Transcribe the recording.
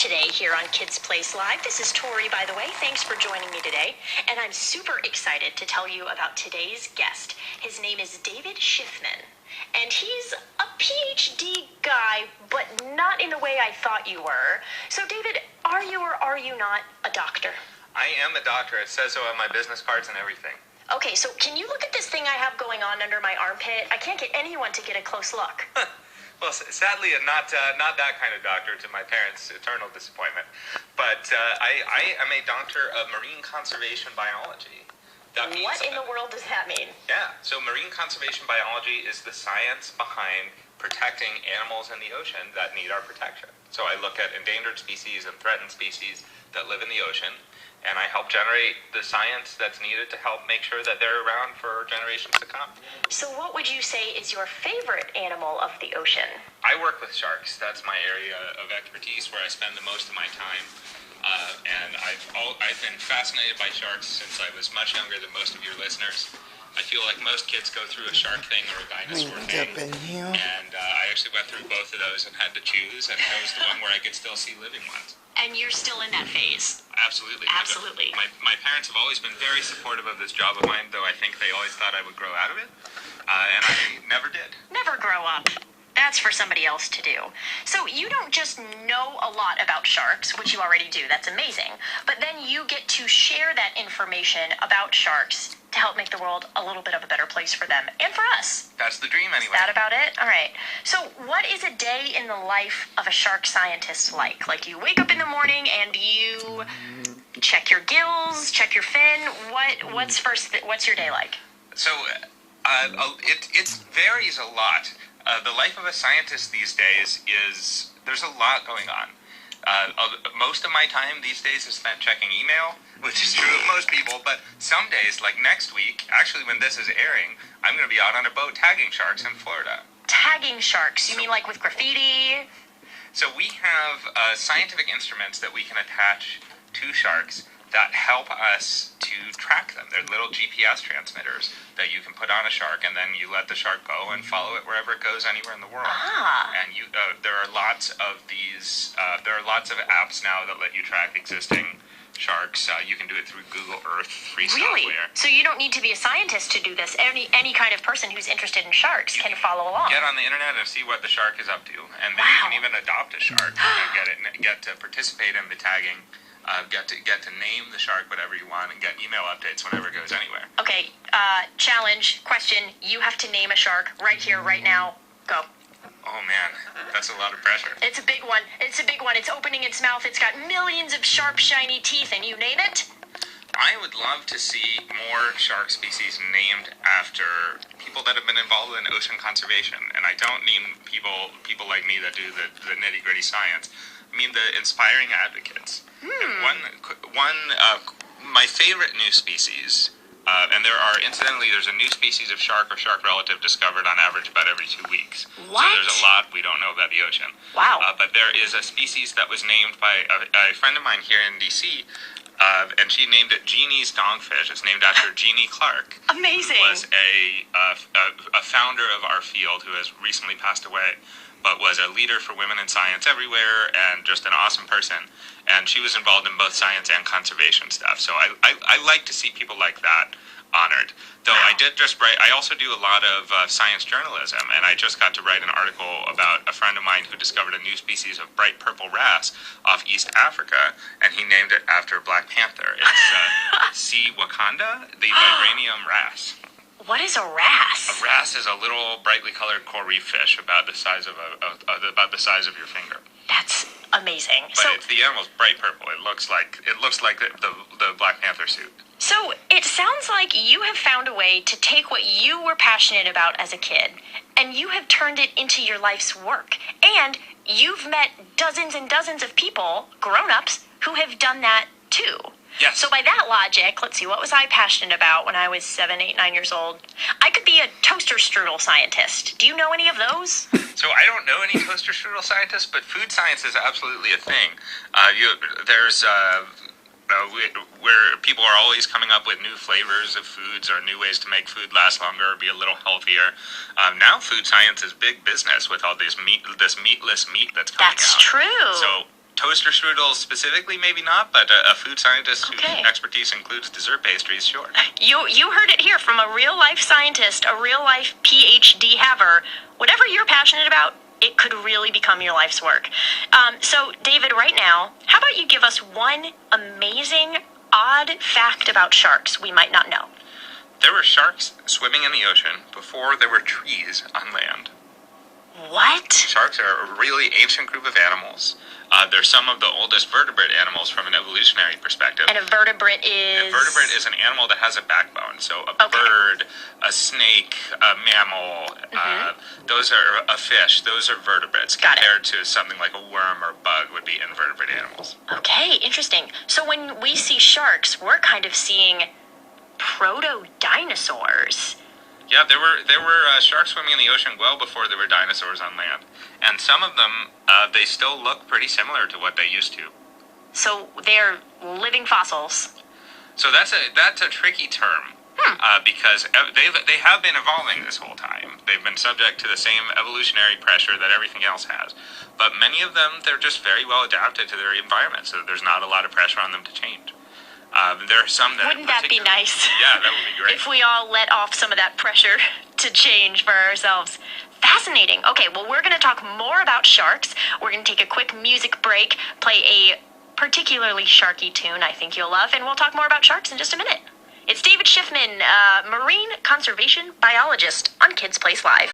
today here on Kids Place Live. This is Tori, by the way. Thanks for joining me today. And I'm super excited to tell you about today's guest. His name is David Schiffman. And he's a PhD guy, but not in the way I thought you were. So, David, are you or are you not a doctor? I am a doctor. It says so on my business cards and everything. Okay, so can you look at this thing I have going on under my armpit? I can't get anyone to get a close look. Well, sadly, not that kind of doctor, to my parents' eternal disappointment. But I am a doctor of marine conservation biology. What in the world does that mean? Yeah, so marine conservation biology is the science behind protecting animals in the ocean that need our protection. So I look at endangered species and threatened species that live in the ocean, and I help generate the science that's needed to help make sure that they're around for generations to come. So what would you say is your favorite animal of the ocean? I work with sharks. That's my area of expertise, where I spend the most of my time. And I've been fascinated by sharks since I was much younger than most of your listeners. I feel like most kids go through a shark thing or a dinosaur thing. And I actually went through both of those and had to choose, and chose the one where I could still see living ones. And you're still in that phase? Absolutely. Absolutely. My parents have always been very supportive of this job of mine, though I think they always thought I would grow out of it. And I never did. Never grow up. That's for somebody else to do. So you don't just know a lot about sharks, which you already do. That's amazing. But then you get to share that information about sharks to help make the world a little bit of a better place for them and for us. That's the dream, anyway. Is that about it? All right. So what is a day in the life of a shark scientist like? Like, you wake up in the morning and you check your gills, check your fin. What's your day like? So it varies a lot. The life of a scientist these days is, there's a lot going on. Most of my time these days is spent checking email, which is true of most people, but some days, like next week, actually when this is airing, I'm going to be out on a boat tagging sharks in Florida. Tagging sharks? You mean like with graffiti? So we have scientific instruments that we can attach to sharks that help us to track them. They're little GPS transmitters that you can put on a shark, and then you let the shark go and follow it wherever it goes anywhere in the world. And there are lots of these. There are lots of apps now that let you track existing sharks. You can do it through Google Earth, free really? software. So you don't need to be a scientist to do this. Any kind of person who's interested in sharks can follow along. Get on the internet and see what the shark is up to, and then you can even adopt a shark and get to participate in the tagging. Get to name the shark whatever you want and get email updates whenever it goes anywhere. Okay, challenge, question. You have to name a shark right here, right now. Go. Oh man, that's a lot of pressure. It's a big one. It's a big one. It's opening its mouth. It's got millions of sharp, shiny teeth, and you name it? I would love to see more shark species named after people that have been involved in ocean conservation. And I don't mean people like me that do the nitty-gritty science. I mean the inspiring advocates. And my favorite new species, and there's a new species of shark or shark relative discovered on average about every 2 weeks. What? So there's a lot we don't know about the ocean. Wow. But there is a species that was named by a friend of mine here in D.C., and she named it Jeannie's dogfish. It's named after Jeannie Clark. Amazing. Who was a founder of our field who has recently passed away, but was a leader for women in science everywhere and just an awesome person. And she was involved in both science and conservation stuff. So I like to see people like that honored. Though I also do a lot of science journalism, and I just got to write an article about a friend of mine who discovered a new species of bright purple wrasse off East Africa, and he named it after Black Panther. It's C. wakanda, the vibranium wrasse. What is a wrasse? A wrasse is a little brightly colored coral reef fish about the size of your finger. That's amazing. But the animal's bright purple. It looks like the Black Panther suit. So it sounds like you have found a way to take what you were passionate about as a kid, and you have turned it into your life's work. And you've met dozens and dozens of people, grown-ups, who have done that too. Yes. So by that logic, let's see, what was I passionate about when I was 7, 8, 9 years old? I could be a toaster strudel scientist. Do you know any of those? So I don't know any toaster strudel scientists, but food science is absolutely a thing. Where people are always coming up with new flavors of foods or new ways to make food last longer or be a little healthier. Now food science is big business with all this meatless meat that's coming out. That's true. So Toaster strudels specifically, maybe not, but a food scientist Okay. whose expertise includes dessert pastries, sure. You heard it here from a real-life scientist, a real-life PhD haver. Whatever you're passionate about, it could really become your life's work. So, David, right now, how about you give us one amazing, odd fact about sharks we might not know? There were sharks swimming in the ocean before there were trees on land. What? Sharks are a really ancient group of animals. They're some of the oldest vertebrate animals from an evolutionary perspective. And a vertebrate is? A vertebrate is an animal that has a backbone. So a Okay. bird, a snake, a mammal, those are a fish. Those are vertebrates. Got it. Compared to something like a worm or bug would be invertebrate animals. Okay, interesting. So when we see sharks, we're kind of seeing proto-dinosaurs. Yeah, there were sharks swimming in the ocean well before there were dinosaurs on land, and some of them they still look pretty similar to what they used to. So they're living fossils. So that's a tricky term because they have been evolving this whole time. They've been subject to the same evolutionary pressure that everything else has, but many of them they're just very well adapted to their environment, so there's not a lot of pressure on them to change. There are some that Wouldn't that be nice? Yeah, that would be great. If we all let off some of that pressure to change for ourselves. Fascinating. Okay, well, we're going to talk more about sharks. We're going to take a quick music break, play a particularly sharky tune I think you'll love, and we'll talk more about sharks in just a minute. It's David Schiffman, marine conservation biologist on Kids Place Live.